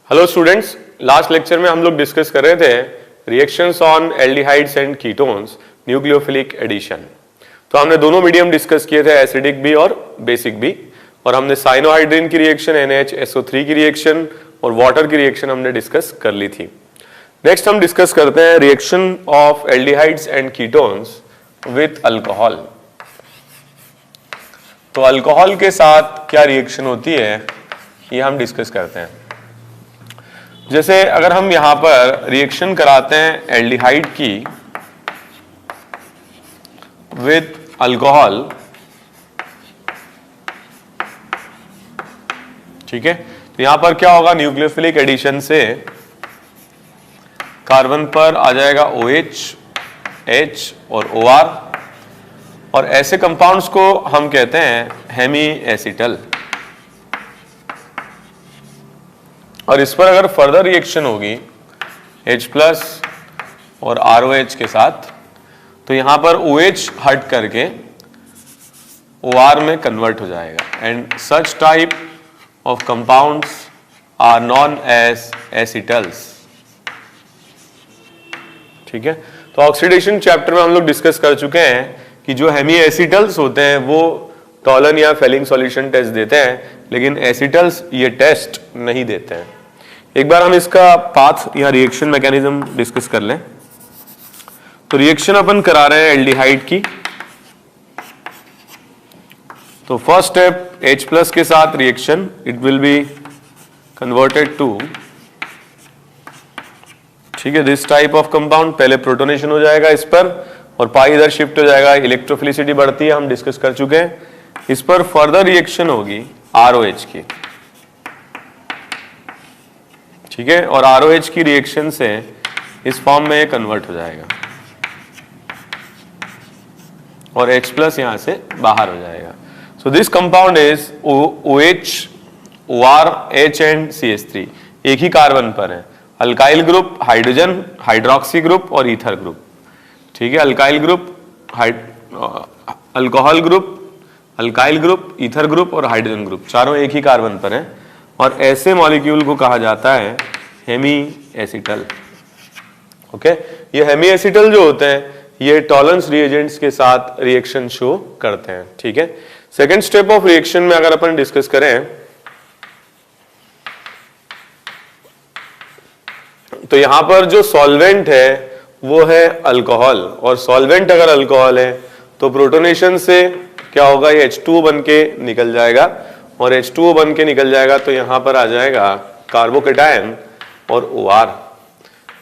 Hello students, last lecture में हम लोग डिस्कस कर रहे थे reactions on aldehydes and ketones nucleophilic addition. तो हमने दोनों मीडियम डिस्कस किए थे, एसिडिक भी और बेसिक भी, और हमने साइनोहाइड्रिन की रिएक्शन, NHSO3 की रिएक्शन और वाटर की रिएक्शन हमने डिस्कस कर ली थी। नेक्स्ट हम डिस्कस करते हैं reaction of aldehydes and ketones with alcohol. तो अल्कोहल के साथ क्या रिएक्शन होती है ये हम डिस्कस करते हैं। जैसे अगर हम यहां पर रिएक्शन कराते हैं एल्डिहाइड की विथ अल्कोहल, ठीक है, तो यहां पर क्या होगा, न्यूक्लियोफिलिक एडिशन से कार्बन पर आ जाएगा OH, H और OR, और ऐसे कंपाउंड्स को हम कहते हैं हेमी एसिटल। और इस पर अगर फर्दर रिएक्शन होगी H+ और ROH के साथ, तो यहां पर OH हट करके OR में कन्वर्ट हो जाएगा, and such type of compounds are known as acetals. ठीक है, तो ऑक्सीडेशन चैप्टर में हम लोग डिस्कस कर चुके हैं कि जो हेमी एसिटल्स होते हैं वो टॉलन या फेलिंग सॉल्यूशन टेस्ट देते हैं, लेकिन एसिटल्स ये टेस्ट नहीं देते हैं। एक बार हम इसका पाथ या रिएक्शन मैकेनिज्म डिस्कस कर लें। तो रिएक्शन अपन करा रहे हैं एल्डिहाइड की। तो फर्स्ट स्टेप H+ के साथ reaction, it will be converted to, ठीक है, दिस टाइप ऑफ कंपाउंड। पहले प्रोटोनेशन हो जाएगा इस पर और पाई इधर शिफ्ट हो जाएगा, इलेक्ट्रोफिलिसिटी बढ़ती है, हम डिस्कस कर चुके हैं। इस पर फर्दर रिएक्शन होगी ROH की, ठीक है, और ROH की रिएक्शन से इस फॉर्म में कन्वर्ट हो जाएगा और H+ यहां से बाहर हो जाएगा। So this compound is OH, OR, H and CH3, एक ही कार्बन पर है। Alkyl group, hydrogen, hydroxy group और ईथर ग्रुप, ठीक है, alkyl group, alcohol group, alkyl group, ether group और हाइड्रोजन ग्रुप, चारों एक ही कार्बन पर हैं, और ऐसे मॉलिक्यूल को कहा जाता है हेमी एसिटल। ओके, ये हेमी एसिटल जो होते हैं ये टॉलरेंस रिएजेंट्स के साथ रिएक्शन शो करते हैं। ठीक है, सेकंड स्टेप ऑफ रिएक्शन में अगर अपन डिस्कस करें तो यहां पर जो सॉल्वेंट है वो है अल्कोहल, और सॉल्वेंट अगर अल्कोहल है तो प्रोटोनेशन से क्या होगा, ये H2O बन के निकल जाएगा, और H2O बन के निकल जाएगा तो यहां पर आ जाएगा कार्बोकेटायन और OR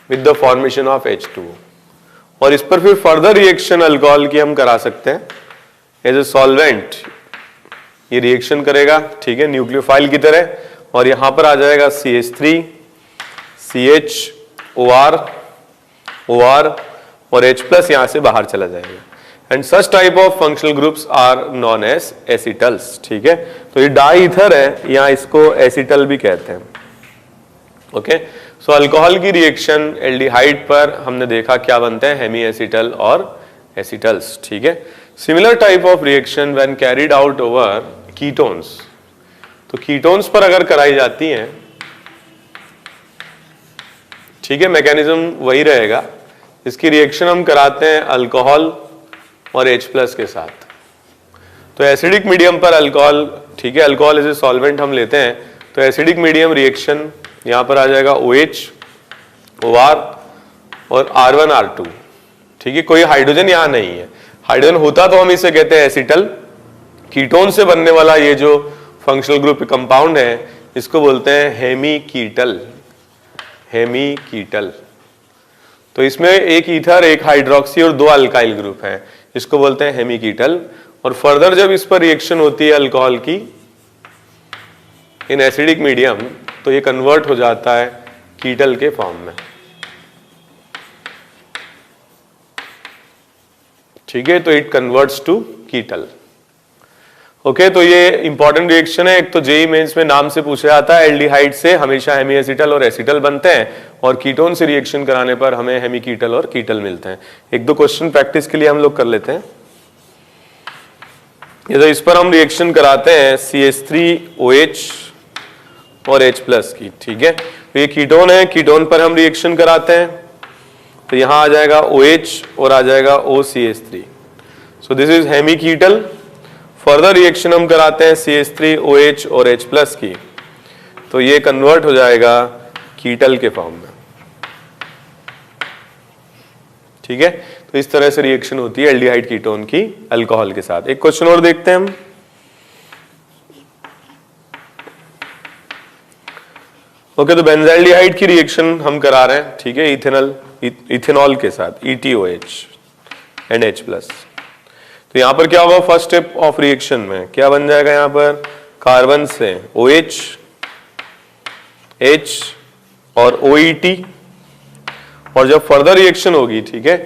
with the formation of H2O। और इस पर फिर फर्दर रिएक्शन अल्कोहल की हम करा सकते हैं एज ए सॉल्वेंट, ये रिएक्शन करेगा, ठीक है, न्यूक्लियोफाइल की तरह, और यहां पर आ जाएगा CH3, CH, OR, OR और H+ यहां से बाहर चला जाएगा, and such type of functional groups are known as acetals. ठीक है, तो ये डाई ईथर है, यहां इसको एसिटल भी कहते हैं। ओके, सो अल्कोहल की रिएक्शन एल्डिहाइड पर हमने देखा क्या बनते हैं, हेमी एसिटल और एसिटल्स। ठीक है, similar type of reaction when carried out over ketones, तो कीटोन्स पर अगर कराई जाती हैं, ठीक है, मैकेनिज्म वही रहेगा। इसकी रिएक्शन हम कराते हैं अल्कोहल और H+ के साथ। तो एसिडिक मीडियम पर अल्कोहल, ठीक है, अल्कोहल एज ए सॉल्वेंट हम लेते हैं, तो एसिडिक मीडियम रिएक्शन यहां पर आ जाएगा OH, OR और R1, R2, ठीक है, कोई हाइड्रोजन यहां नहीं है। हाइड्रोजन होता तो हम इसे कहते हैं एसिटल। कीटोन से बनने वाला ये जो फंक्शनल ग्रुप कंपाउंड है इसको बोलते हैं हेमी कीटल, हेमी कीटल। तो इसमें एक ईथर, एक हाइड्रोक्सी और 2 अल्काइल ग्रुप हैं, इसको बोलते हैं हेमी कीटल। और फर्दर जब इस पर रिएक्शन होती है अल्कोहल की इन एसिडिक मीडियम, तो ये कन्वर्ट हो जाता है कीटल के फॉर्म में। ठीक है, तो it converts to ketal. Okay, तो ये इंपॉर्टेंट रिएक्शन है। एक तो जेईई मेंस में नाम से पूछा जाता है, एल्डिहाइड से हमेशा हेमी एसिटल और एसिटल बनते हैं, और कीटोन से रिएक्शन कराने पर हमें हेमी कीटल और कीटल मिलते हैं। एक दो क्वेश्चन प्रैक्टिस के लिए हम लोग कर लेते हैं। ये तो इस पर हम रिएक्शन कराते हैं CH3OH और H+ की, ठीक है, तो ये कीटोन है, कीटोन पर हम रिएक्शन कराते हैं, तो यहां आ जाएगा OH और आ जाएगा OCH3। So this is hemiketal. Further reaction हम कराते हैं CH3 OH और H प्लस की, तो ये कन्वर्ट हो जाएगा कीटल के फॉर्म में। ठीक है, तो इस तरह से रिएक्शन होती है एल्डिहाइड कीटोन की अल्कोहल के साथ। एक क्वेश्चन और देखते हैं हम। ओके, तो बेंजाइल्डिहाइड की रिएक्शन हम करा रहे हैं, ठीक है, इथेनॉल के साथ ETOH एंड H प्लस। तो यहां पर क्या होगा, फर्स्ट स्टेप ऑफ रिएक्शन में क्या बन जाएगा, यहां पर कार्बन से OH, H और OET, और जब फर्दर रिएक्शन होगी, ठीक है,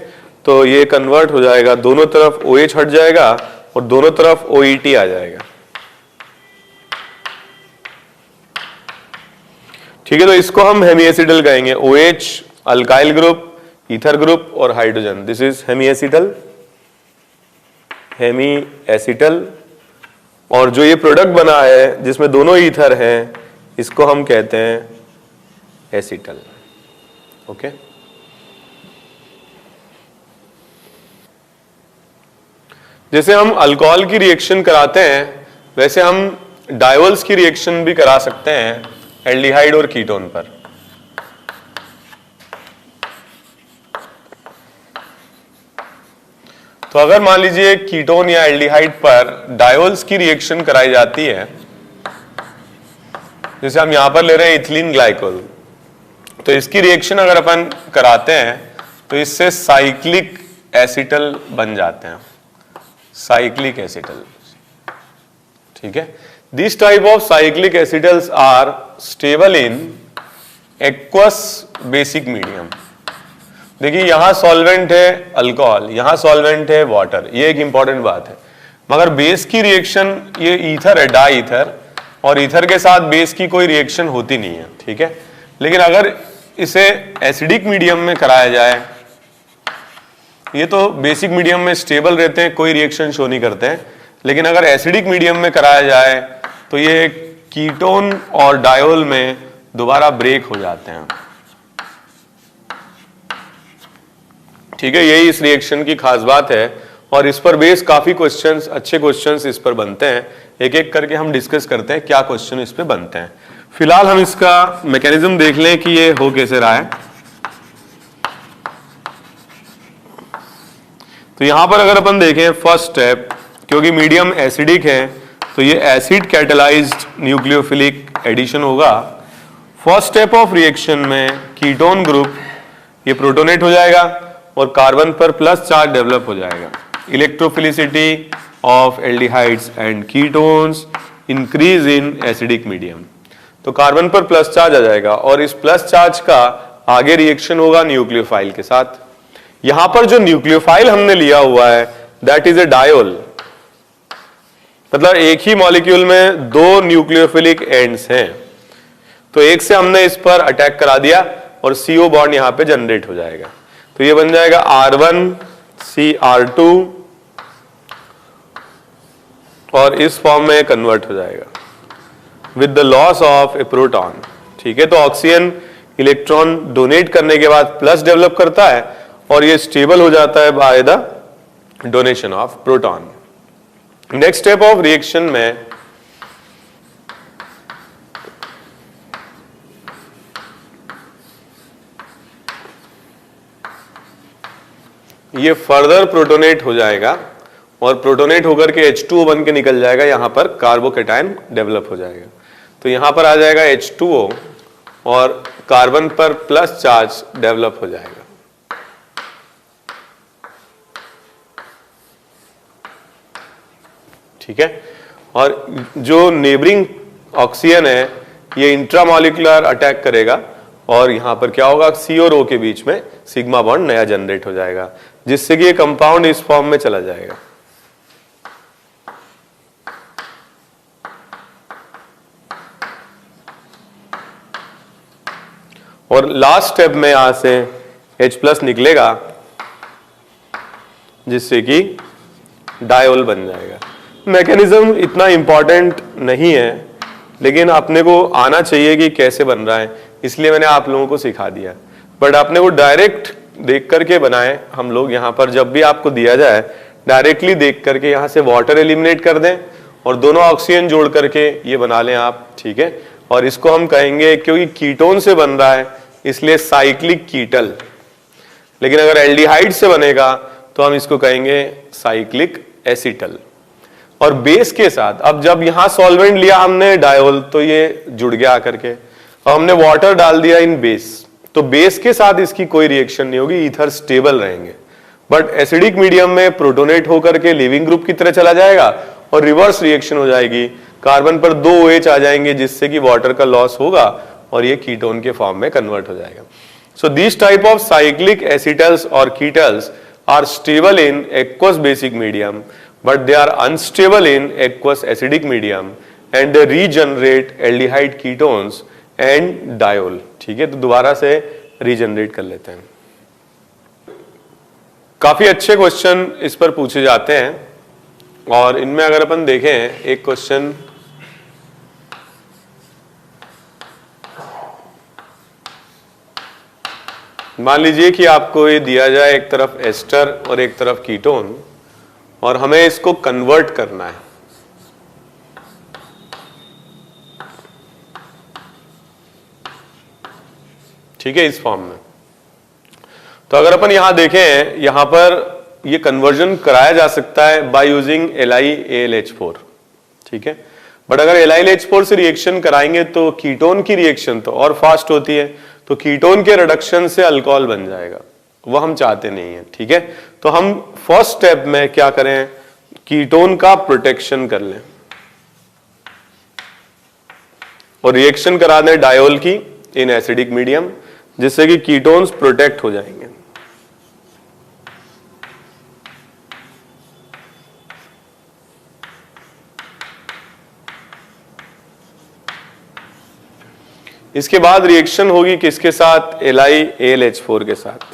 तो ये कन्वर्ट हो जाएगा, दोनों तरफ OH हट जाएगा और दोनों तरफ OET आ जाएगा। ठीक है, तो इसको हम हेमीएसिटल कहेंगे। OH alkyl group, ether group और हाइड्रोजन, दिस इज हेमीएसिटल, हेमीएसिटल। और जो ये प्रोडक्ट बना है जिसमें दोनों ईथर हैं, इसको हम कहते हैं एसिटल। ओके, जैसे हम अल्कोहल की रिएक्शन कराते हैं वैसे हम डायोल्स की रिएक्शन भी करा सकते हैं एल्डिहाइड और कीटोन पर। तो अगर मान लीजिए कीटोन या एल्डिहाइड पर डायोल्स की रिएक्शन कराई जाती है, जैसे हम यहां पर ले रहे हैं इथिलीन ग्लाइकोल, तो इसकी रिएक्शन अगर अपन कराते हैं तो इससे साइक्लिक एसिटल बन जाते हैं, साइक्लिक एसिटल। ठीक है, this type of cyclic acetals are stable in aqueous basic medium. देखिए यहां सॉल्वेंट है अल्कोहल, यहां सॉल्वेंट है वाटर, ये एक इंपॉर्टेंट बात है। मगर बेस की रिएक्शन, ये ईथर है, डाई ईथर, और ईथर के साथ बेस की कोई रिएक्शन होती नहीं है। ठीक है, लेकिन अगर इसे एसिडिक मीडियम में कराया जाए, ये तो बेसिक मीडियम में स्टेबल रहते हैं, कोई रिएक्शन शो नहीं करते हैं, लेकिन अगर एसिडिक मीडियम में कराया जाए तो ये कीटोन और डायोल में दोबारा ब्रेक हो जाते हैं। ठीक है, यही इस रिएक्शन की खास बात है, और इस पर बेस काफी क्वेश्चंस, अच्छे क्वेश्चंस इस पर बनते हैं। एक एक करके हम डिस्कस करते हैं क्या क्वेश्चन इस पे बनते हैं। फिलहाल हम इसका मैकेनिज्म देख लें कि ये हो कैसे रहा है। तो यहां पर अगर अपन देखें फर्स्ट स्टेप, क्योंकि मीडियम एसिडिक है तो ये एसिड कैटेलाइज्ड न्यूक्लियोफिलिक एडिशन होगा। फर्स्ट स्टेप ऑफ रिएक्शन में कीटोन ग्रुप ये प्रोटोनेट हो जाएगा और कार्बन पर प्लस चार्ज डेवलप हो जाएगा। Electrophilicity of aldehydes and ketones increase in acidic medium, तो कार्बन पर प्लस चार्ज आ जाएगा और इस प्लस चार्ज का आगे रिएक्शन होगा न्यूक्लियोफाइल के साथ। यहां पर जो न्यूक्लियोफाइल हमने लिया हुआ है दैट इज ए डायोल, मतलब एक ही मॉलिक्यूल में दो न्यूक्लियोफिलिक एंड्स हैं, तो एक से हमने इस पर अटैक करा दिया और CO बॉन्ड यहां पे जनरेट हो जाएगा। तो ये बन जाएगा R1CR2 और इस फॉर्म में कन्वर्ट हो जाएगा with the loss of A proton. ठीक है, तो ऑक्सीजन इलेक्ट्रॉन डोनेट करने के बाद प्लस डेवलप करता है और ये स्टेबल हो जाता है by the donation of proton. Next step of reaction में ये फर्दर प्रोटोनेट हो जाएगा और प्रोटोनेट होकर के H2O बन के निकल जाएगा, यहां पर कार्बोकेटायन डेवलप हो जाएगा। तो यहां पर आ जाएगा H2O और कार्बन पर प्लस चार्ज डेवलप हो जाएगा। ठीक है, और जो नेबरिंग ऑक्सीजन है ये इंट्रामॉलिक्यूलर अटैक करेगा और यहां पर क्या होगा, C और O के बीच में सिग्मा बॉन्ड नया जनरेट हो जाएगा, जिससे कि ये कंपाउंड इस फॉर्म में चला जाएगा। और लास्ट स्टेप में यहां से H+ निकलेगा जिससे कि डायोल बन जाएगा। मैकेनिज्म इतना इंपॉर्टेंट नहीं है, लेकिन अपने को आना चाहिए कि कैसे बन रहा है, इसलिए मैंने आप लोगों को सिखा दिया, बट आपने वो डायरेक्ट देख करके बनाए। हम लोग यहाँ पर जब भी आपको दिया जाए डायरेक्टली देख करके यहाँ से वाटर एलिमिनेट कर दें और दोनों ऑक्सीजन जोड़ करके ये बना लें आप, ठीक है। और इसको हम कहेंगे, क्योंकि कीटोन से बन रहा है इसलिए साइक्लिक कीटल, लेकिन अगर एल्डिहाइड से बनेगा तो हम इसको कहेंगे साइक्लिक एसिटल। और बेस के साथ, अब जब यहां सॉल्वेंट लिया हमने डायोल तो ये जुड़ गया आकर के, अब हमने वाटर डाल दिया इन बेस, तो बेस के साथ इसकी कोई रिएक्शन नहीं होगी, ईथर स्टेबल रहेंगे। बट एसिडिक मीडियम में प्रोटोनेट होकर के लिविंग ग्रुप की तरह चला जाएगा और रिवर्स रिएक्शन हो जाएगी, कार्बन पर 2 OH आ जाएंगे जिससे कि वाटर का लॉस होगा और ये कीटोन के फॉर्म में कन्वर्ट हो जाएगा। So this type of cyclic acetals और ketals are stable in aqueous basic medium, but they are unstable in aqueous acidic medium and they regenerate aldehyde ketones and diol, ठीक है। तो दोबारा से रीजनरेट कर लेते हैं। काफी अच्छे क्वेश्चन इस पर पूछे जाते हैं और इनमें अगर अपन देखें एक क्वेश्चन, मान लीजिए कि आपको ये दिया जाए एक तरफ एस्टर और एक तरफ कीटोन और हमें इसको कन्वर्ट करना है, ठीक है, इस फॉर्म में। तो अगर अपन यहां देखें, यहां पर ये कन्वर्जन कराया जा सकता है बाय यूजिंग LiAlH4, ठीक है। बट अगर LiAlH4 से रिएक्शन कराएंगे तो कीटोन की रिएक्शन तो और फास्ट होती है, तो कीटोन के रिडक्शन से अल्कोहल बन जाएगा, वो हम चाहते नहीं है, ठीक है। तो हम फर्स्ट स्टेप में क्या करें, कीटोन का प्रोटेक्शन कर लें और रिएक्शन करा दें डायोल की इन एसिडिक मीडियम, जिससे कि कीटोन्स प्रोटेक्ट हो जाएंगे। इसके बाद रिएक्शन होगी किसके साथ, LiAlH4 के साथ।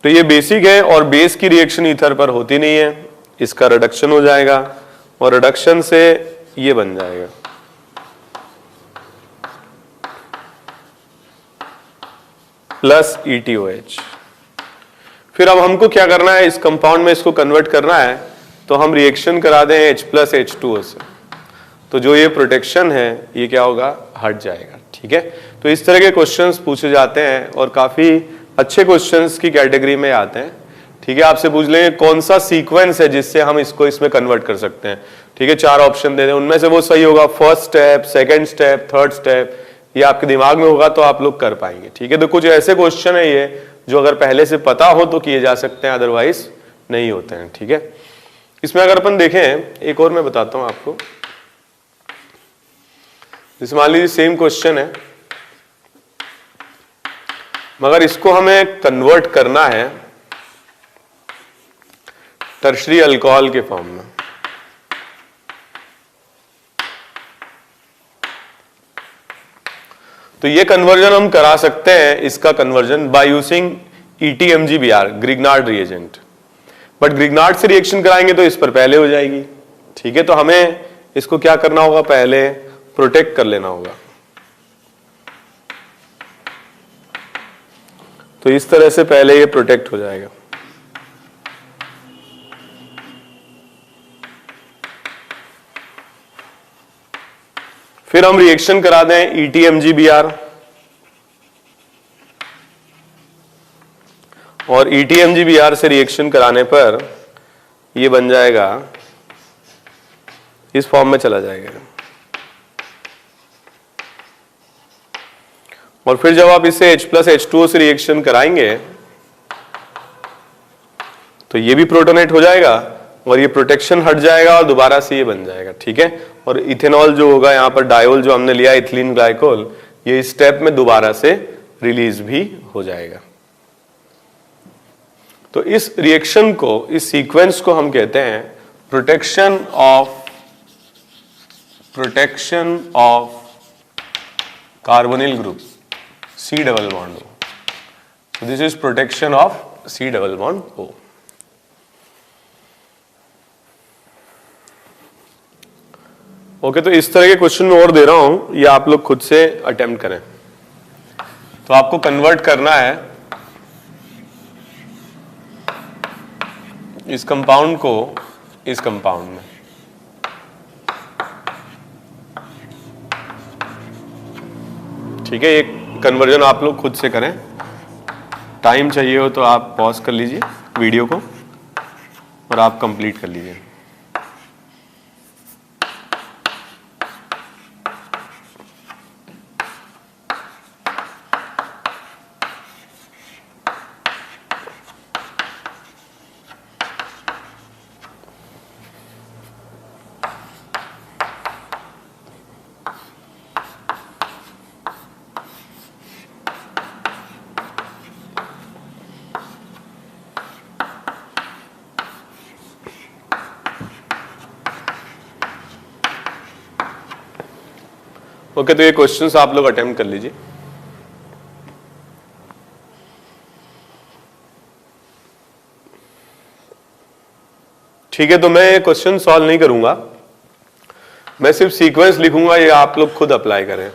तो ये बेसिक है और बेस की रिएक्शन ईथर पर होती नहीं है, इसका रिडक्शन हो जाएगा और रिडक्शन से ये बन जाएगा प्लस ETOH। फिर अब हमको क्या करना है, इस कंपाउंड में इसको कन्वर्ट करना है, तो हम रिएक्शन करा दें H+H2O से, तो जो ये प्रोटेक्शन है ये क्या होगा, हट जाएगा, ठीक है। तो इस तरह के क्वेश्चंस पूछे जाते हैं और काफी अच्छे क्वेश्चंस की कैटेगरी में आते हैं, ठीक है। आपसे पूछ लेंगे कौन सा सीक्वेंस है जिससे हम इसको इसमें कन्वर्ट कर सकते हैं, ठीक है। 4 ऑप्शन दे दें, उनमें से वो सही होगा first step, second step, third step, ये आपके दिमाग में होगा तो आप लोग कर पाएंगे, ठीक है। तो कुछ ऐसे क्वेश्चन है ये जो अगर पहले से पता हो तो किए जा सकते हैं, अदरवाइज नहीं होते हैं, ठीक है। इसमें अगर अपन देखें, एक और मैं बताता हूं आपको, जैसे मान लीजिए सेम क्वेश्चन है मगर इसको हमें कन्वर्ट करना है टर्शरी अल्कोहल के फॉर्म में, तो ये कन्वर्जन हम करा सकते हैं, इसका conversion by using ETMGBr, Grignard reagent. But Grignard से रिएक्शन कराएंगे तो इस पर पहले हो जाएगी, ठीक है। तो हमें इसको क्या करना होगा, पहले प्रोटेक्ट कर लेना होगा। तो इस तरह से पहले ये प्रोटेक्ट हो जाएगा। फिर हम रिएक्शन करा दें ETMGBr और ETMGBr से रिएक्शन कराने पर ये बन जाएगा, इस फॉर्म में चला जाएगा। और फिर जब आप इसे H+H2O से रिएक्शन कराएंगे तो ये भी प्रोटोनेट हो जाएगा और ये प्रोटेक्शन हट जाएगा और दोबारा से ये बन जाएगा, ठीक है। और इथेनॉल जो होगा, यहाँ पर डायोल जो हमने लिया इथिलीन ग्लाइकोल, ये इस स्टेप में दोबारा से रिलीज भी हो जाएगा। तो इस रिएक्शन को, इस सीक्वेंस को हम कहते हैं protection of carbonyl group C double bond O। So this is protection of C double bond O। Okay, तो इस तरह के क्वेश्चन मैं और दे रहा हूं, ये आप लोग खुद से अटेम्प्ट करें। तो आपको कन्वर्ट करना है इस कंपाउंड को इस कंपाउंड में। ठीक है, ये कन्वर्जन आप लोग खुद से करें। टाइम चाहिए हो तो आप पॉज कर लीजिए वीडियो को और आप कंप्लीट कर लीजिए। ओके, तो ये क्वेश्चंस आप लोग अटेम्प्ट कर लीजिए। ठीक है, तो मैं क्वेश्चन सॉल्व नहीं करूंगा, मैं सिर्फ सीक्वेंस लिखूंगा, ये आप लोग खुद अप्लाई करें।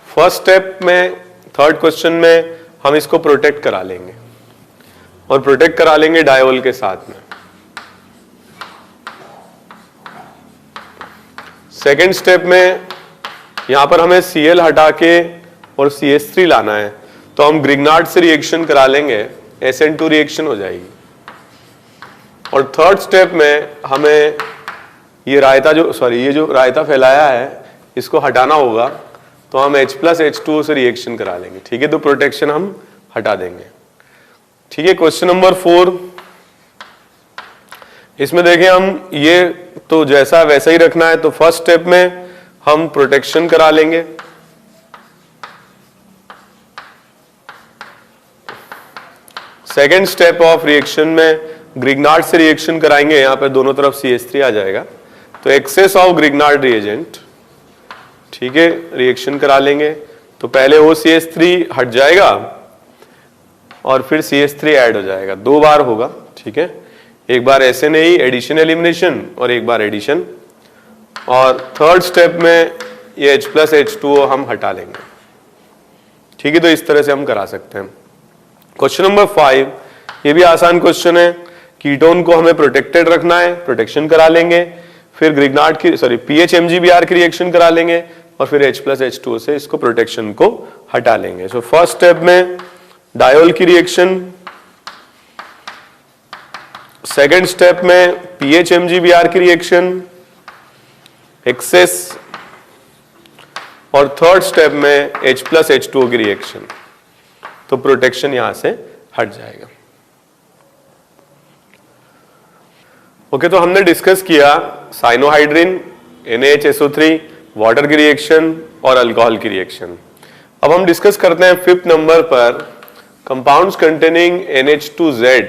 फर्स्ट स्टेप में थर्ड क्वेश्चन में हम इसको प्रोटेक्ट करा लेंगे और प्रोटेक्ट करा लेंगे डायोल के साथ में। सेकेंड स्टेप में यहां पर हमें Cl हटा के और CH3 लाना है, तो हम ग्रिग्नार्ड से रिएक्शन करा लेंगे, SN2 रिएक्शन हो जाएगी। और थर्ड स्टेप में हमें ये रायता ये जो रायता फैलाया है इसको हटाना होगा, तो हम H+H2O से रिएक्शन करा लेंगे। ठीक है, तो प्रोटेक्शन हम हटा देंगे। ठीक है, क्वेश्चन नंबर 4, इसमें देखें हम ये तो जैसा वैसा ही रखना है। तो फर्स्ट स्टेप में हम प्रोटेक्शन करा लेंगे, सेकेंड स्टेप ऑफ रिएक्शन में ग्रिग्नार्ड से रिएक्शन कराएंगे, यहां पर दोनों तरफ CH3 आ जाएगा, तो एक्सेस ऑफ ग्रिग्नार्ड रिएजेंट। ठीक है, रिएक्शन करा लेंगे, तो पहले OCH3 हट जाएगा और फिर CH3 ऐड हो जाएगा, 2 बार होगा। ठीक है, एक बार SNAE एडिशन एलिमिनेशन और एक बार एडिशन, और थर्ड स्टेप में ये H+H2O हम हटा लेंगे। ठीक है, तो इस तरह से हम करा सकते हैं। क्वेश्चन नंबर 5, ये भी आसान क्वेश्चन है। कीटोन को हमें प्रोटेक्टेड रखना है, प्रोटेक्शन करा लेंगे, फिर ग्रिग्नार्ड की PHMGBr की रिएक्शन करा लेंगे और फिर H+H2O से इसको प्रोटेक्शन को हटा लेंगे। सो फर्स्ट स्टेप में डायोल की रिएक्शन, सेकेंड स्टेप में PHMGBr की रिएक्शन, एक्सेस, और थर्ड स्टेप में H+H2O की रिएक्शन, तो प्रोटेक्शन यहां से हट जाएगा। ओके, तो हमने डिस्कस किया साइनोहाइड्रिन, NaHSO3, वाटर की रिएक्शन और अल्कोहल की रिएक्शन। अब हम डिस्कस करते हैं 5th नंबर पर compounds containing NH2Z,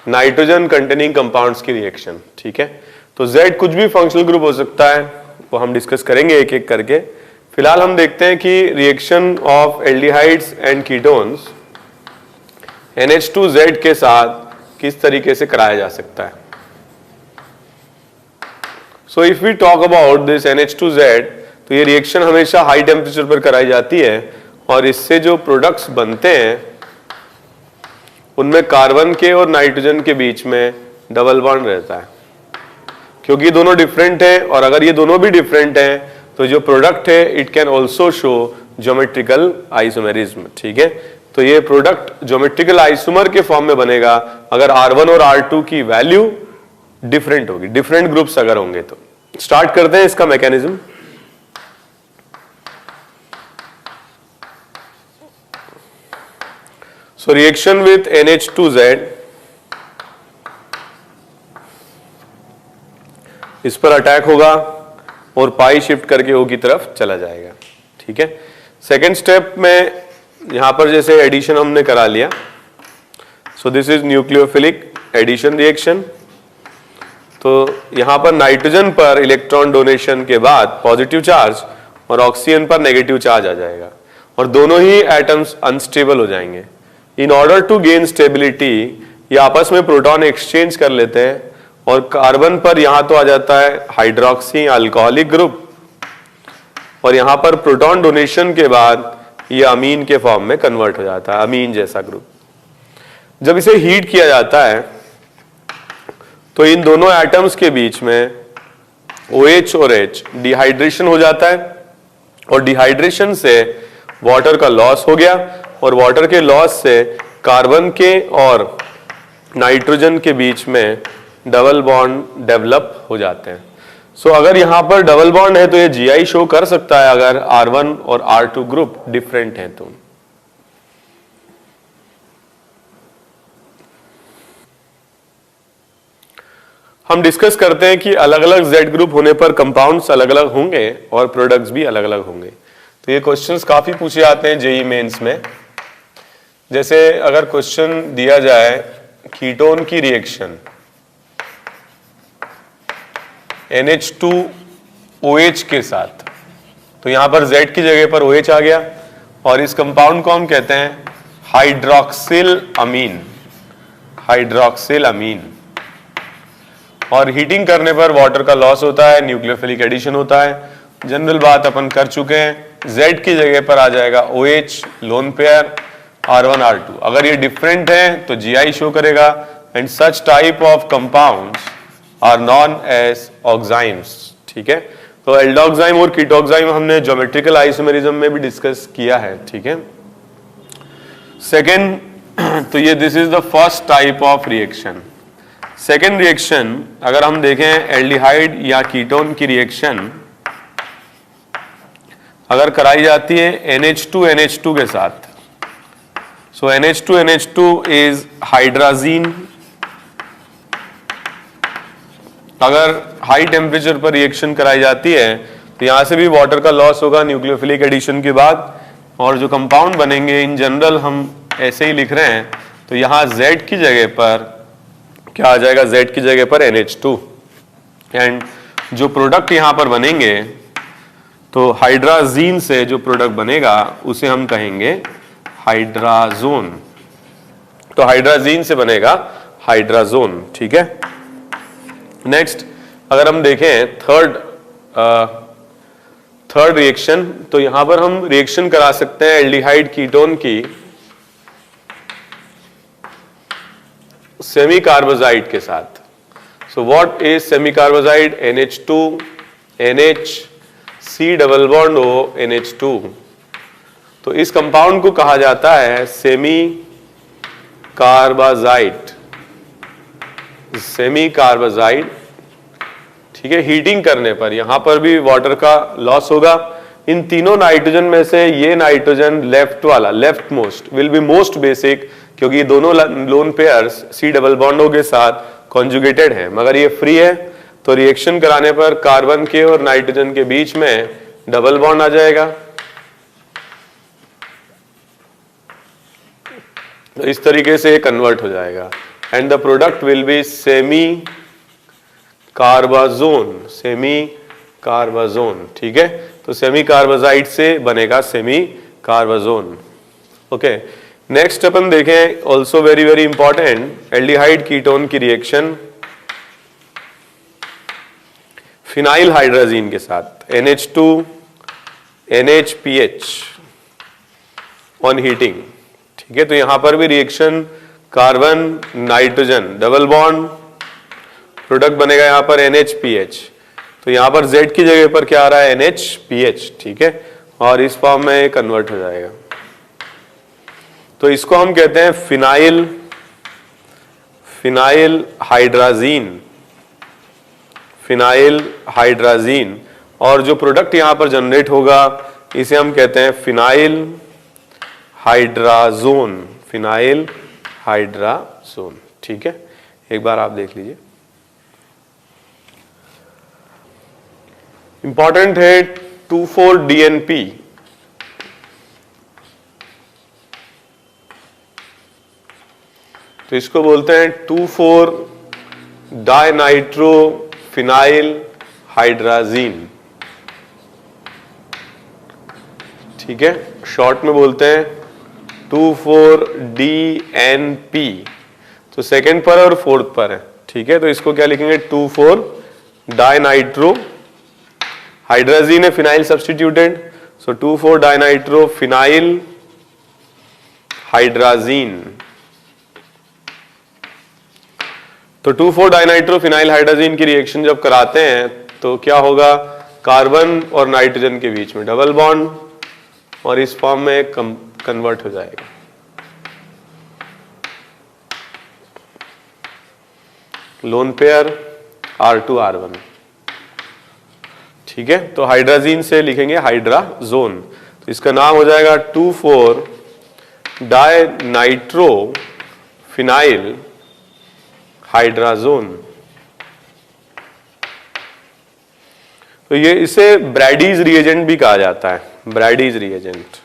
nitrogen containing compounds की रिएक्शन। ठीक है, तो Z कुछ भी फंक्शनल ग्रुप हो सकता है, वो हम डिस्कस करेंगे एक एक करके। फिलहाल हम देखते हैं कि reaction of aldehydes and ketones NH2Z के साथ किस तरीके से कराया जा सकता है। So if we talk about this NH2Z, तो ये रिएक्शन हमेशा हाई टेम्परेचर पर कराई जाती है और इससे जो प्रोडक्ट्स बनते हैं उनमें कार्बन के और नाइट्रोजन के बीच में डबल बॉन्ड रहता है, क्योंकि दोनों डिफरेंट हैं। और अगर ये दोनों भी डिफरेंट हैं तो जो प्रोडक्ट है it can also show geometrical isomerism. ठीक है, तो ये प्रोडक्ट ज्योमेट्रिकल आइसोमर के फॉर्म में बनेगा अगर R1 और R2 की वैल्यू डिफरेंट होगी, डिफरेंट ग्रुप्स अगर होंगे तो। स्टार्ट करते हैं इसका mechanism. So reaction with NH2Z, इस पर अटैक होगा और पाई शिफ्ट करके O की तरफ चला जाएगा। ठीक है, सेकेंड स्टेप में यहां पर जैसे एडिशन हमने करा लिया, so this is nucleophilic addition reaction. तो यहां पर नाइट्रोजन पर इलेक्ट्रॉन डोनेशन के बाद पॉजिटिव चार्ज और ऑक्सीजन पर नेगेटिव चार्ज आ जाएगा और दोनों ही एटम्स अनस्टेबल हो जाएंगे। In order to gain stability ये आपस में प्रोटॉन एक्सचेंज कर लेते हैं और कार्बन पर यहां तो आ जाता है हाइड्रोक्सी अल्कोहलिक ग्रुप, और यहां पर प्रोटॉन डोनेशन के बाद ये अमीन के फॉर्म में कन्वर्ट हो जाता है, अमीन जैसा ग्रुप। जब इसे हीट किया जाता है तो इन दोनों एटम्स के बीच में OH और H डिहाइड्रेशन हो जाता है, और डिहाइड्रेशन से वाटर का लॉस हो गया, और वाटर के लॉस से कार्बन के और नाइट्रोजन के बीच में डबल बॉन्ड डेवलप हो जाते हैं। सो अगर यहां पर डबल बॉन्ड है तो ये GI शो कर सकता है अगर R1 और R2 ग्रुप डिफरेंट हैं तो। हम डिस्कस करते हैं कि अलग अलग Z ग्रुप होने पर कंपाउंड्स अलग अलग होंगे और प्रोडक्ट्स भी अलग अलग होंगे। तो ये क्वेश्चंस काफी पूछे जाते हैं जेईई मेंस में। जैसे अगर क्वेश्चन दिया जाए कीटोन की रिएक्शन NH2OH के साथ, तो यहां पर Z की जगह पर OH आ गया, और इस कंपाउंड को हम कहते हैं हाइड्रोक्सिल अमीन, हाइड्रोक्सिल अमीन। और हीटिंग करने पर वाटर का लॉस होता है, न्यूक्लियोफिलिक एडिशन होता है। जनरल बात अपन कर चुके हैं, Z की जगह पर आ जाएगा OH lone pair R1 R2। अगर ये डिफरेंट है तो GI शो करेगा, and such type of compounds are known as oximes. ठीक है, तो एल्डोक्साइम और कीटोक्साइम हमने ज्योमेट्रिकल आइसोमेरिज्म में भी डिस्कस किया है। ठीक है, सेकेंड, तो ये this is the first type of reaction. Second reaction अगर हम देखें एल्डिहाइड या कीटोन की रिएक्शन अगर कराई जाती है NH2NH2 के साथ, सो NH2NH2 इज हाइड्राजीन। अगर हाई टेम्परेचर पर रिएक्शन कराई जाती है तो यहां से भी वाटर का लॉस होगा न्यूक्लियोफिलिक एडिशन के बाद, और जो कंपाउंड बनेंगे इन जनरल हम ऐसे ही लिख रहे हैं, तो यहां Z की जगह पर क्या आ जाएगा, Z की जगह पर NH2, एंड जो प्रोडक्ट यहां पर बनेंगे तो हाइड्राजीन से जो प्रोडक्ट बनेगा उसे हम कहेंगे हाइड्राजोन। तो हाइड्राजीन से बनेगा हाइड्राजोन। ठीक है, नेक्स्ट अगर हम देखें थर्ड रिएक्शन, तो यहां पर हम रिएक्शन करा सकते हैं एल्डिहाइड कीटोन की सेमी कार्बोजाइड के साथ। So what is semicarbazide? NH2 NH C double bond O NH2। तो इस कंपाउंड को कहा जाता है सेमी कार्बाजाइड, सेमी कार्बाजाइड। ठीक है, हीटिंग करने पर यहां पर भी वाटर का लॉस होगा। इन तीनों नाइट्रोजन में से ये नाइट्रोजन लेफ्ट वाला, left most will be most basic, क्योंकि ये दोनों lone pairs C double bond O के साथ कॉन्जुगेटेड है, मगर ये फ्री है। तो रिएक्शन कराने पर कार्बन के और नाइट्रोजन के बीच में डबल बॉन्ड आ जाएगा। तो इस तरीके से कन्वर्ट हो जाएगा, and the product will be semicarbazone, semicarbazone. ठीक है, तो सेमी कार्बाजाइड से बनेगा सेमी कार्बाजोन। ओके, नेक्स्ट अपन देखें also very very important aldehyde ketone की रिएक्शन फिनाइल हाइड्राजीन के साथ NH2 NHPH ऑन हीटिंग। ठीक है, तो यहां पर भी reaction carbon nitrogen double bond, product बनेगा यहां पर NHPH। तो यहां पर Z की जगह पर क्या आ रहा है, NHPH। ठीक है, और इस फॉर्म में कन्वर्ट हो जाएगा। तो इसको हम कहते हैं फिनाइल हाइड्राजीन, फिनाइल हाइड्राजीन। और जो प्रोडक्ट यहां पर जनरेट होगा इसे हम कहते हैं फिनाइल हाइड्राजोन, फिनाइल हाइड्राजोन। ठीक है, एक बार आप देख लीजिए। इंपॉर्टेंट है 2,4-DNP। तो इसको बोलते हैं 2,4-डाइनाइट्रोफिनाइल हाइड्राजीन। ठीक है, शॉर्ट में बोलते हैं 2,4-DNP। तो सेकंड पर और फोर्थ पर है। ठीक है, तो इसको क्या लिखेंगे 2,4 डाइनाइट्रो, हाइड्राजीन है फिनाइल सब्स्टिट्यूटेंट, सो 2,4 डाइनाइट्रो फिनाइल हाइड्राजीन। तो 2,4 डाइनाइट्रो फिनाइल हाइड्राजीन की रिएक्शन जब कराते हैं तो क्या होगा, कार्बन और नाइट्रोजन के बीच में डबल बॉन्ड और इस फॉर्म में कन्वर्ट हो जाएगा। Lone pair R2R1। ठीक है, तो हाइड्राजीन से लिखेंगे हाइड्राजोन, तो इसका नाम हो जाएगा 2,4 डाइनाइट्रो फिनाइल हाइड्राजोन। तो ये इसे ब्रैडीज रिएजेंट भी कहा जाता है, ब्रैडीज रिएजेंट।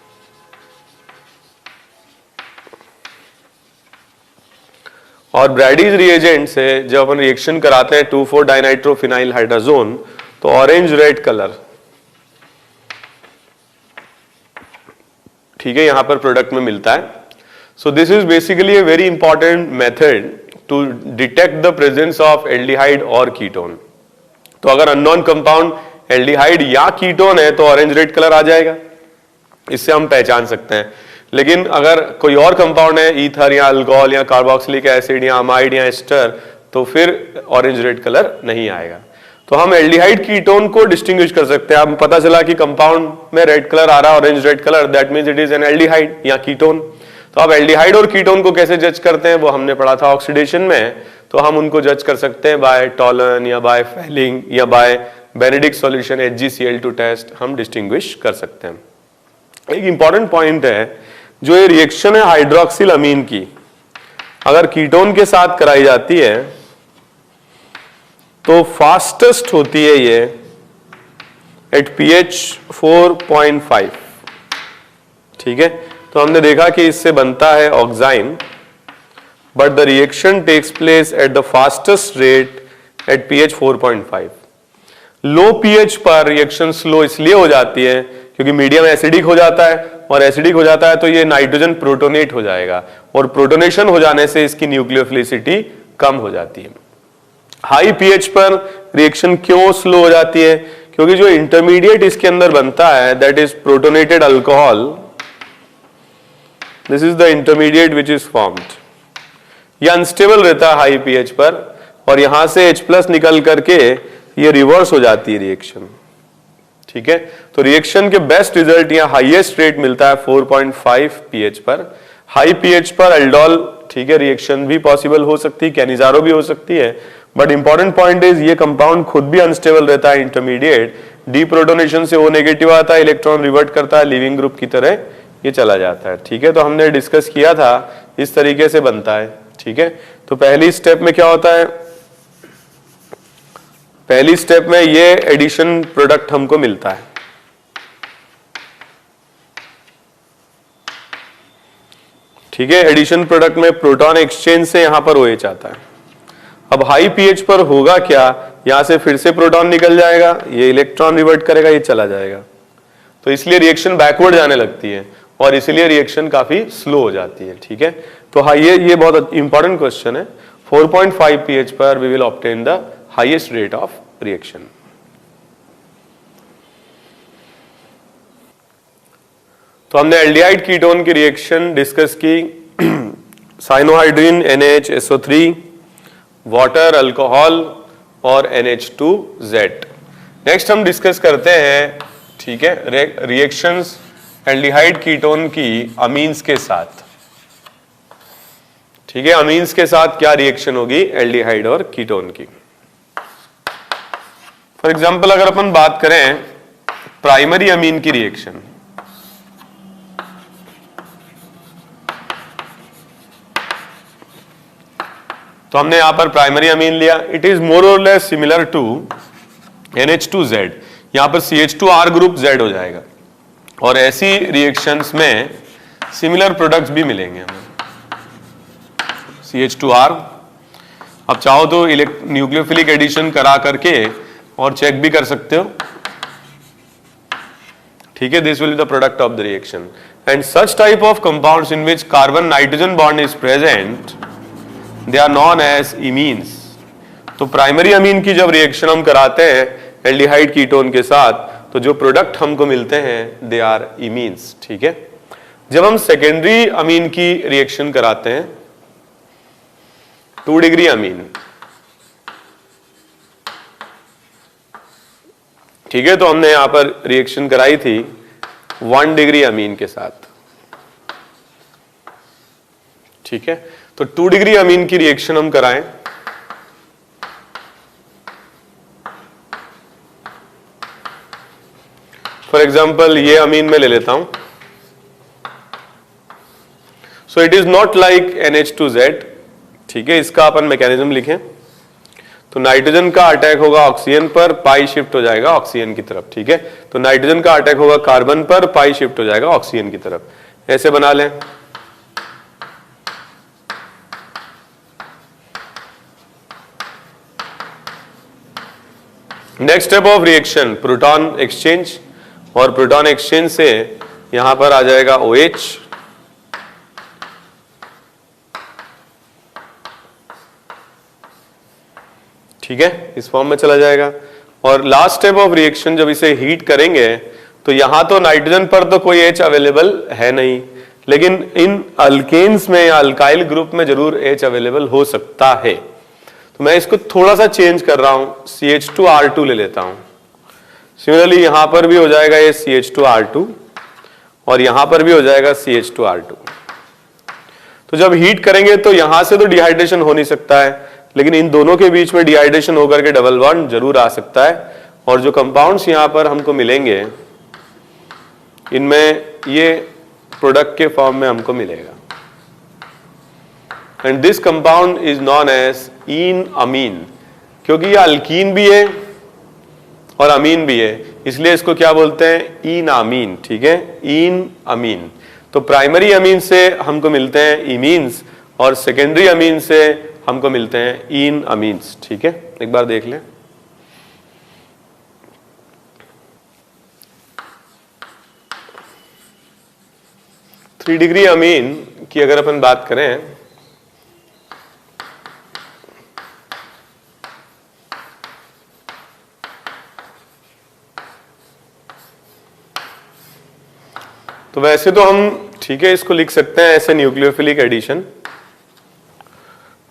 और ब्रैडीज रिएजेंट से जब अपन रिएक्शन कराते हैं 2,4 डाइनाइट्रो फिनाइल हाइड्राजोन, तो ऑरेंज रेड कलर, ठीक है, यहां पर प्रोडक्ट में मिलता है। So this is basically a very important method to detect the presence of aldehyde और कीटोन। तो अगर अननोन कंपाउंड एल्डिहाइड या कीटोन है तो ऑरेंज रेड कलर आ जाएगा, इससे हम पहचान सकते हैं। लेकिन अगर कोई और कंपाउंड है, ईथर या अल्कोहल या कार्बोक्सिलिक एसिड या अमाइड या एस्टर, तो फिर ऑरेंज रेड कलर नहीं आएगा। तो हम एल्डिहाइड कीटोन को डिस्टिंग्विश कर सकते हैं। अब पता चला कि कंपाउंड में रेड कलर आ रहा है, orange red colour, that means it is an aldehyde या कीटोन। तो अब एल्डिहाइड और कीटोन को कैसे जज करते हैं वो हमने पढ़ा था ऑक्सीडेशन में। तो हम उनको जज कर सकते हैं बाय टॉलन या बाय फेलिंग या by Benedict solution HgCl2 test, हम डिस्टिंग्विश कर सकते हैं। एक इंपॉर्टेंट पॉइंट है, जो ये रिएक्शन है हाइड्रोक्सिल अमीन की, अगर कीटोन के साथ कराई जाती है तो फास्टेस्ट होती है ये एट pH 4.5। ठीक है, तो हमने देखा कि इससे बनता है oxime, but the reaction takes place at the fastest rate at pH 4.5। Low pH पर रिएक्शन स्लो इसलिए हो जाती है क्योंकि मीडियम एसिडिक हो जाता है, और एसिडिक हो जाता है तो ये नाइट्रोजन प्रोटोनेट हो जाएगा, और प्रोटोनेशन हो जाने से इसकी न्यूक्लियोफिलिसिटी कम हो जाती है। हाई pH पर रिएक्शन क्यों स्लो हो जाती है? क्योंकि जो इंटरमीडिएट इसके अंदर बनता है that is protonated alcohol, this is the intermediate which is formed. ये अनस्टेबल रहता है हाई pH पर, और यहां से H+ निकल करके ये रिवर्स हो जाती है रिएक्शन। ठीक है, तो रिएक्शन के बेस्ट रिजल्ट या हाईएस्ट रेट मिलता है 4.5 pH पर। हाई pH पर एल्डोल, ठीक है, रिएक्शन भी पॉसिबल हो सकती है, कैनिजारो भी हो सकती है, बट इंपॉर्टेंट पॉइंट इज ये कंपाउंड खुद भी अनस्टेबल रहता है इंटरमीडिएट। डीप्रोटोनेशन से O नेगेटिव आता है, इलेक्ट्रॉन रिवर्ट करता है, लिविंग ग्रुप की तरह ये चला जाता है। ठीक है, तो हमने डिस्कस किया था इस तरीके से बनता है। ठीक है, तो पहली स्टेप में क्या होता है, पहली स्टेप में ये एडिशन प्रोडक्ट हमको मिलता है। ठीक है, एडिशन प्रोडक्ट में प्रोटॉन एक्सचेंज से यहां पर OH आता है। अब हाई pH पर होगा क्या, यहां से फिर से प्रोटॉन निकल जाएगा, ये इलेक्ट्रॉन रिवर्ट करेगा, ये चला जाएगा, तो इसलिए रिएक्शन बैकवर्ड जाने लगती है और इसलिए रिएक्शन काफी स्लो हो जाती है। ठीक है, तो हाँ, ये बहुत इंपॉर्टेंट क्वेश्चन है। 4.5 pH पर we will obtain the highest rate of reaction. तो हमने एल्डिहाइड कीटोन की रिएक्शन डिस्कस की, साइनोहाइड्रिन NaHSO3, वाटर, अल्कोहल और NH2Z। नेक्स्ट हम डिस्कस करते हैं, ठीक है, रिएक्शंस एल्डिहाइड कीटोन की अमीन्स के साथ। ठीक है, अमीन्स के साथ क्या रिएक्शन होगी एल्डिहाइड और कीटोन की। फॉर एग्जाम्पल अगर अपन बात करें प्राइमरी अमीन की रिएक्शन, तो हमने यहां पर प्राइमरी अमीन लिया, इट इज मोर और लेस सिमिलर टू NH2Z। यहां पर CH2R ग्रुप Z हो जाएगा, और ऐसी रिएक्शंस में सिमिलर प्रोडक्ट्स भी मिलेंगे हमें। CH2R, अब चाहो तो न्यूक्लियोफिलिक एडिशन करा करके और चेक भी कर सकते हो। ठीक है, this will be the product of the reaction, and such type of compounds in which carbon nitrogen bond is present, they are known as imines। तो प्राइमरी अमीन की जब रिएक्शन हम कराते हैं एल्डिहाइड कीटोन के साथ, तो जो प्रोडक्ट हमको मिलते हैं दे आर इमीन्स, ठीक है। जब हम सेकेंडरी अमीन की रिएक्शन कराते हैं 2 डिग्री अमीन, ठीक है, तो हमने यहां पर रिएक्शन कराई थी 1 डिग्री अमीन के साथ, ठीक है। तो 2 डिग्री अमीन की रिएक्शन हम कराएं, फॉर एग्जाम्पल ये अमीन में ले लेता हूं। So it is not like NH2Z, ठीक है। इसका अपन मैकेनिज्म लिखें तो नाइट्रोजन का अटैक होगा ऑक्सीजन पर, पाई शिफ्ट हो जाएगा ऑक्सीजन की तरफ, ठीक है। तो नाइट्रोजन का अटैक होगा कार्बन पर, पाई शिफ्ट हो जाएगा ऑक्सीजन की तरफ, ऐसे बना लें। Next step of reaction proton exchange, और प्रोटॉन एक्सचेंज से यहां पर आ जाएगा OH, ठीक है, इस फॉर्म में चला जाएगा। और लास्ट स्टेप ऑफ रिएक्शन जब इसे हीट करेंगे तो यहां तो नाइट्रोजन पर तो कोई H अवेलेबल है नहीं, लेकिन इन अल्केन्स में या अल्काइल ग्रुप में जरूर H अवेलेबल हो सकता है। तो मैं इसको थोड़ा सा चेंज कर रहा हूं, CH2R2 ले लेता हूं। सिमिलरली यहां पर भी हो जाएगा ये CH2R2 और यहां पर भी हो जाएगा CH2R2। तो जब हीट करेंगे तो यहां से तो डिहाइड्रेशन हो नहीं सकता है, लेकिन इन दोनों के बीच में डिहाइड्रेशन होकर के डबल बॉन्ड जरूर आ सकता है। और जो कंपाउंड्स यहां पर हमको मिलेंगे इनमें ये प्रोडक्ट के फॉर्म में हमको मिलेगा, and this compound is known as enamine. क्योंकि ये अल्कीन भी है और अमीन भी है, इसलिए इसको क्या बोलते हैं, इन अमीन, ठीक है, इन अमीन। तो प्राइमरी अमीन से हमको मिलते हैं इमीन्स और सेकेंडरी अमीन से हमको मिलते हैं इन अमीन्स, ठीक है। एक बार देख लें। थ्री डिग्री अमीन की अगर अपन बात करें तो वैसे तो हम, ठीक है, इसको लिख सकते हैं ऐसे न्यूक्लियोफिलिक एडिशन,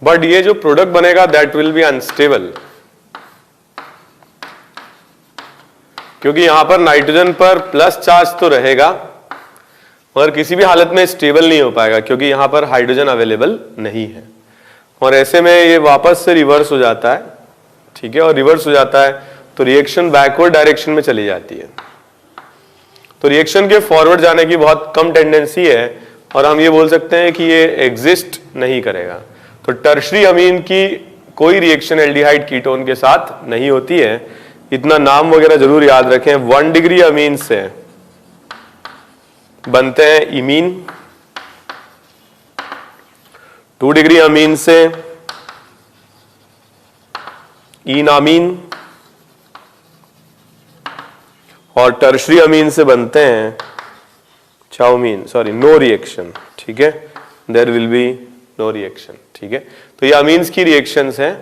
बट ये जो प्रोडक्ट बनेगा दैट विल बी अनस्टेबल, क्योंकि यहां पर नाइट्रोजन पर प्लस चार्ज तो रहेगा मगर किसी भी हालत में स्टेबल नहीं हो पाएगा क्योंकि यहां पर हाइड्रोजन अवेलेबल नहीं है। और ऐसे में ये वापस से रिवर्स हो जाता है, ठीक है, और रिवर्स हो जाता है तो रिएक्शन बैकवर्ड डायरेक्शन में चली जाती है। तो रिएक्शन के फॉरवर्ड जाने की बहुत कम टेंडेंसी है और हम ये बोल सकते हैं कि ये एग्जिस्ट नहीं करेगा। तो टर्शरी अमीन की कोई रिएक्शन एल्डिहाइड कीटोन के साथ नहीं होती है, इतना नाम वगैरह जरूर याद रखें। 1 डिग्री अमीन से बनते हैं इमीन, 2 डिग्री अमीन से इनामीन और टर्शरी अमीन से बनते हैं चाउमीन, सॉरी, नो रिएक्शन, ठीक है, there will be no reaction, ठीक है। तो ये अमीन्स की रिएक्शंस हैं।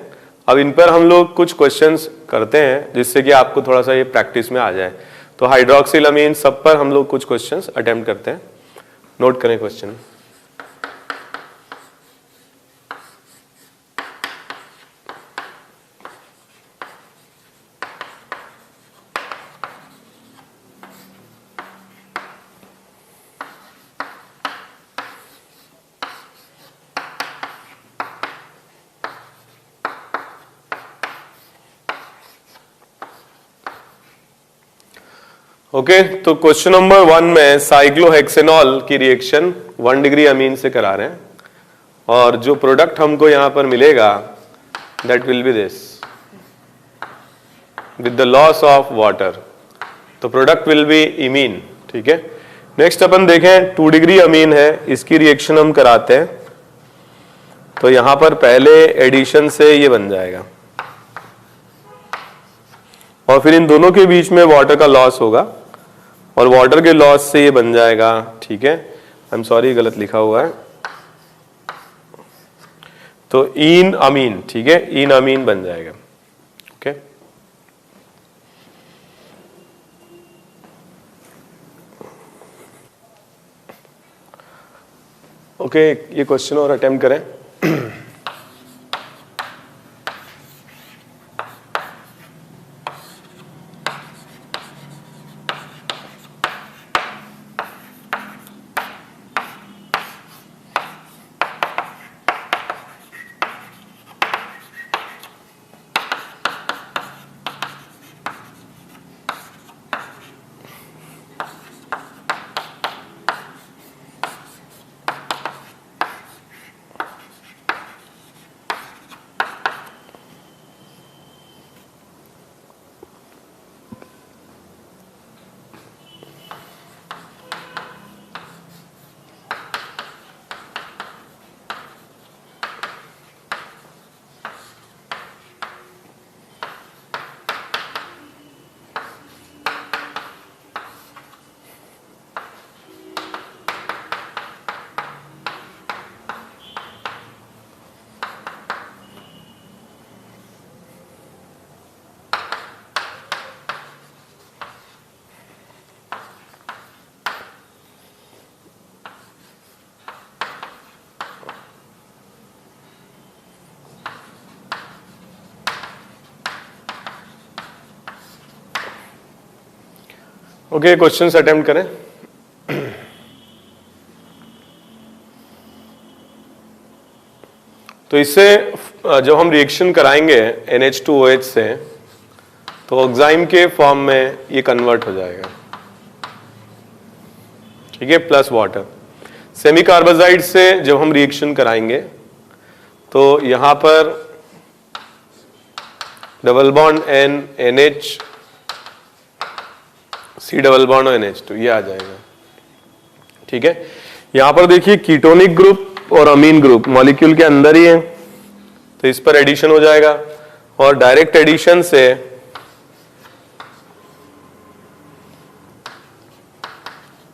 अब इन पर हम लोग कुछ क्वेश्चंस करते हैं जिससे कि आपको थोड़ा सा ये प्रैक्टिस में आ जाए। तो हाइड्रोक्सिल अमीन सब पर हम लोग कुछ क्वेश्चंस अटेम्प्ट करते हैं, नोट करें क्वेश्चन। ओके, तो क्वेश्चन नंबर 1 में साइक्लोहेक्सेनॉल की रिएक्शन 1 डिग्री अमीन से करा रहे हैं और जो प्रोडक्ट हमको यहां पर मिलेगा that will be this with the loss of water. तो प्रोडक्ट विल बी इमीन, ठीक है। नेक्स्ट अपन देखें 2 डिग्री अमीन है, इसकी रिएक्शन हम कराते हैं तो यहां पर पहले एडिशन से ये बन जाएगा और फिर इन दोनों के बीच में वाटर का लॉस होगा और वाटर के लॉस से ये बन जाएगा, ठीक है। आई एम सॉरी, गलत लिखा हुआ है, तो इन अमीन, ठीक है, इन अमीन बन जाएगा। ओके, ओके, ये क्वेश्चन और अटेम्प्ट करें। ओके, क्वेश्चंस अटेम्प्ट करें। तो इससे जब हम रिएक्शन कराएंगे NH2OH से, तो ऑक्साइम के फॉर्म में ये कन्वर्ट हो जाएगा, ठीक है, प्लस वाटर। सेमी कार्बाजाइड से जब हम रिएक्शन कराएंगे तो यहां पर double bond N NH C double bond और NH2 ये आ जाएगा, ठीक है। यहां पर देखिए कीटोनिक ग्रुप और अमीन ग्रुप मॉलिक्यूल के अंदर ही है, तो इस पर एडिशन हो जाएगा और डायरेक्ट एडिशन से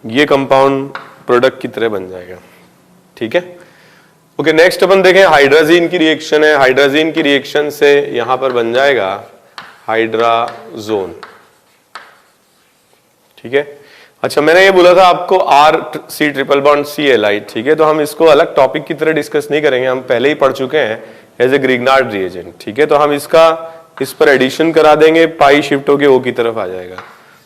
ये कंपाउंड प्रोडक्ट की तरह बन जाएगा, ठीक है। ओके, नेक्स्ट अपन देखें हाइड्राजीन की रिएक्शन है। हाइड्राजीन की रिएक्शन से यहां पर बन जाएगा हाइड्राजोन, ठीक है। अच्छा, मैंने ये बोला था आपको RC ट्रिपल बॉन्ड CLI, ठीक है, तो हम इसको अलग टॉपिक की तरह डिस्कस नहीं करेंगे, हम पहले ही पढ़ चुके हैं एज ए ग्रिग्नार्ड रिएजेंट, ठीक है। तो हम इस पर एडिशन करा देंगे, पाई शिफ्ट होके O की तरफ आ जाएगा,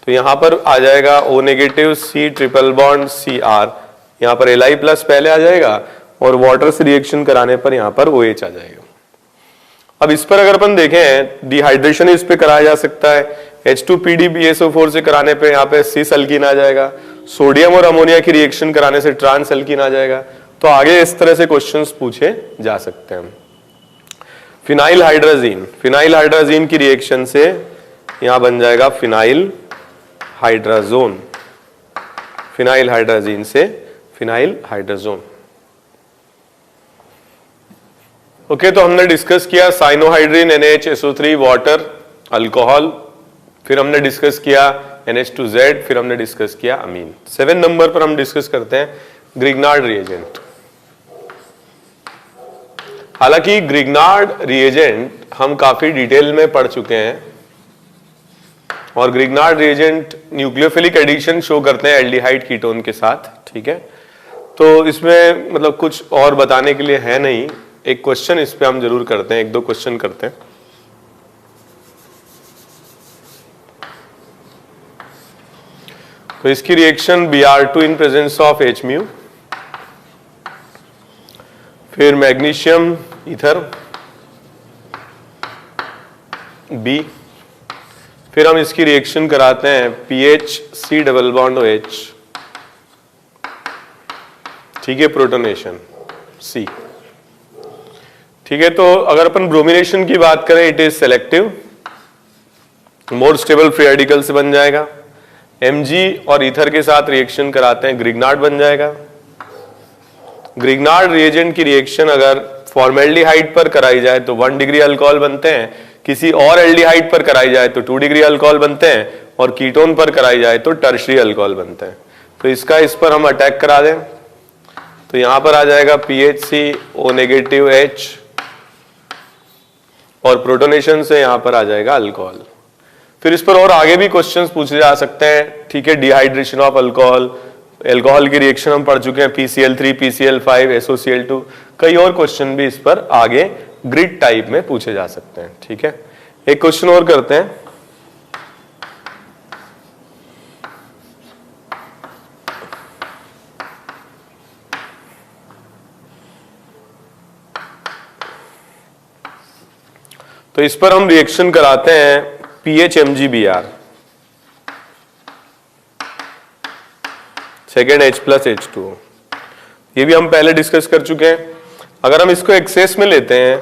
तो यहां पर आ जाएगा O negative C triple bond CR, यहां पर Li प्लस पहले आ जाएगा और वाटर से रिएक्शन कराने पर यहां पर OH आ जाएगा। अब इस पर अगर अपन देखें, डिहाइड्रेशन इस पे कराया जा सकता है, H2PDBSO4 से कराने पे यहाँ पे सिस अल्कीन आ जाएगा, सोडियम और अमोनिया की रिएक्शन कराने से ट्रांस अल्कीन आ जाएगा। तो आगे इस तरह से क्वेश्चंस पूछे जा सकते हैं। फिनाइल हाइड्राजीन की रिएक्शन से यहां बन जाएगा फिनाइल हाइड्राजोन, फिनाइल हाइड्राजीन से फिनाइल हाइड्राजोन। ओके, तो हमने डिस्कस किया साइनोहाइड्रिन NaHSO3 वाटर अल्कोहल, फिर हमने डिस्कस किया NH2Z, फिर हमने डिस्कस किया अमीन। 7 नंबर पर हम डिस्कस करते हैं ग्रिग्नार्ड रिएजेंट। हालांकि ग्रिग्नार्ड रिएजेंट हम काफी डिटेल में पढ़ चुके हैं और Grignard reagent nucleophilic addition show करते हैं एल्डिहाइड कीटोन के साथ, ठीक है। तो इसमें मतलब कुछ और बताने के लिए है नहीं, एक क्वेश्चन इस पे हम जरूर करते हैं, 1-2 क्वेश्चन करते हैं। तो इसकी reaction Br2 in presence of Hmu, फिर मैग्नीशियम ईथर B, फिर हम इसकी रिएक्शन कराते हैं PHC डबल बॉन्ड OH, ठीक है, प्रोटोनेशन C, ठीक है। तो अगर अपन ब्रोमिनेशन की बात करें, it is selective, more stable free radical से बन जाएगा। Mg और ईथर के साथ रिएक्शन कराते हैं, ग्रिग्नार्ड बन जाएगा। ग्रिग्नार्ड रिएजेंट की रिएक्शन अगर फॉर्मेल्डिहाइड पर कराई जाए तो 1 डिग्री अल्कोहल बनते हैं, किसी और एल्डिहाइड पर कराई जाए तो 2 डिग्री अल्कोहल बनते हैं, और कीटोन पर कराई जाए तो टर्शरी अल्कोहल बनते हैं। तो इसका इस पर हम अटैक करा दें तो यहां पर आ जाएगा PHC O नेगेटिव H और प्रोटोनेशन से यहां पर आ जाएगा अल्कोहल। फिर इस पर और आगे भी क्वेश्चंस पूछे जा सकते हैं, ठीक है। डिहाइड्रेशन ऑफ अल्कोहल, अल्कोहल की रिएक्शन हम पढ़ चुके हैं, PCl3, PCl5, SOCl2, कई और क्वेश्चन भी इस पर आगे ग्रिड टाइप में पूछे जा सकते हैं, ठीक है। एक क्वेश्चन और करते हैं। तो इस पर हम रिएक्शन कराते हैं PHMgBr, सेकेंड H+H2O। ये भी हम पहले डिस्कस कर चुके हैं। अगर हम इसको एक्सेस में लेते हैं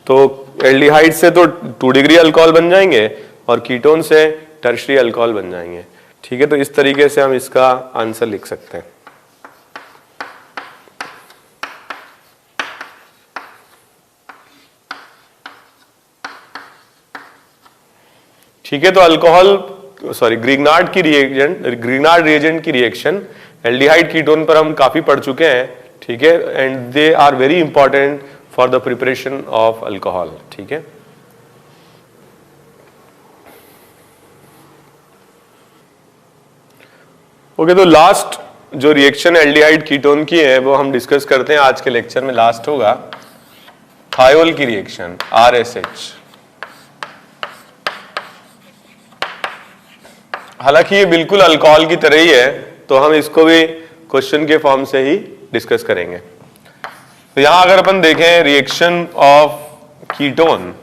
तो एल्डिहाइड से तो 2 डिग्री अल्कोहल बन जाएंगे और कीटोन से टर्शरी अल्कोहल बन जाएंगे, ठीक है। तो इस तरीके से हम इसका आंसर लिख सकते हैं। ठीक है, तो ग्रिग्नार्ड रिएजेंट की रिएक्शन एल्डिहाइड कीटोन पर हम काफी पढ़ चुके हैं, ठीक है। And they are very important for the preparation of alcohol, ठीक है। ओके, तो लास्ट जो रिएक्शन एल्डिहाइड कीटोन की है वो हम डिस्कस करते हैं आज के लेक्चर में, लास्ट होगा थायोल की रिएक्शन RSH। हालांकि ये बिल्कुल अल्कोहल की तरह ही है, तो हम इसको भी क्वेश्चन के फॉर्म से ही डिस्कस करेंगे। तो यहां अगर अपन देखें reaction of ketone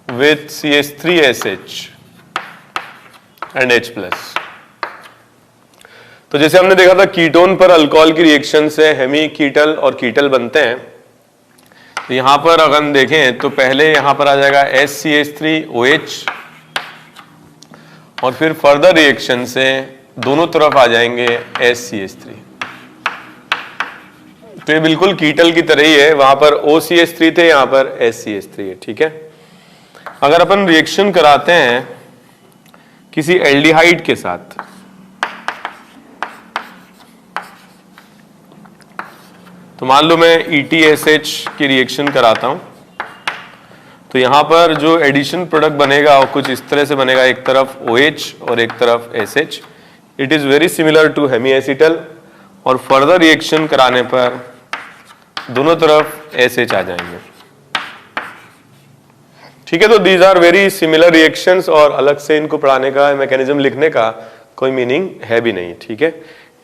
with CH3SH and H+, तो जैसे हमने देखा था कीटोन पर अल्कोहल की रिएक्शन से हेमी कीटल और कीटल बनते हैं। तो यहां पर अगर हम देखें तो पहले यहां पर आ जाएगा SCH3OH और फिर फर्दर रिएक्शन से दोनों तरफ आ जाएंगे SCH3। तो ये बिल्कुल कीटल की तरह ही है, वहां पर OCH3 थे, यहां पर SCH3 है, ठीक है। अगर अपन रिएक्शन कराते हैं किसी एल्डिहाइड के साथ, तो मान लो मैं ETSH की रिएक्शन कराता हूं, तो यहां पर जो एडिशन प्रोडक्ट बनेगा वो कुछ इस तरह से बनेगा, एक तरफ OH और एक तरफ SH। It is very similar to hemiacetal, और फर्दर रिएक्शन कराने पर दोनों तरफ SH आ जाएंगे, ठीक है। तो these are very similar reactions, और अलग से इनको पढ़ाने का, मैकेनिज्म लिखने का कोई मीनिंग है भी नहीं, ठीक है।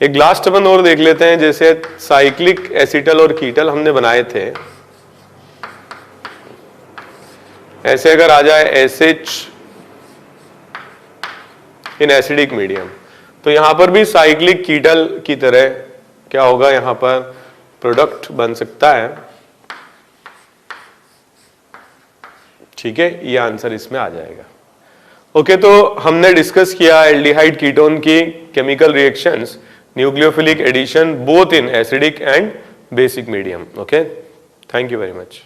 एक लास्ट अपन और देख लेते हैं, जैसे साइक्लिक एसिटल और कीटल हमने बनाए थे, ऐसे अगर आ जाए SH इन एसिडिक मीडियम, तो यहां पर भी साइक्लिक कीटल की तरह क्या होगा, यहां पर प्रोडक्ट बन सकता है, ठीक है। ये आंसर इसमें आ जाएगा। ओके, तो हमने डिस्कस किया एल्डिहाइड कीटोन की chemical reactions, nucleophilic addition both in acidic and basic medium. Okay, thank you very much.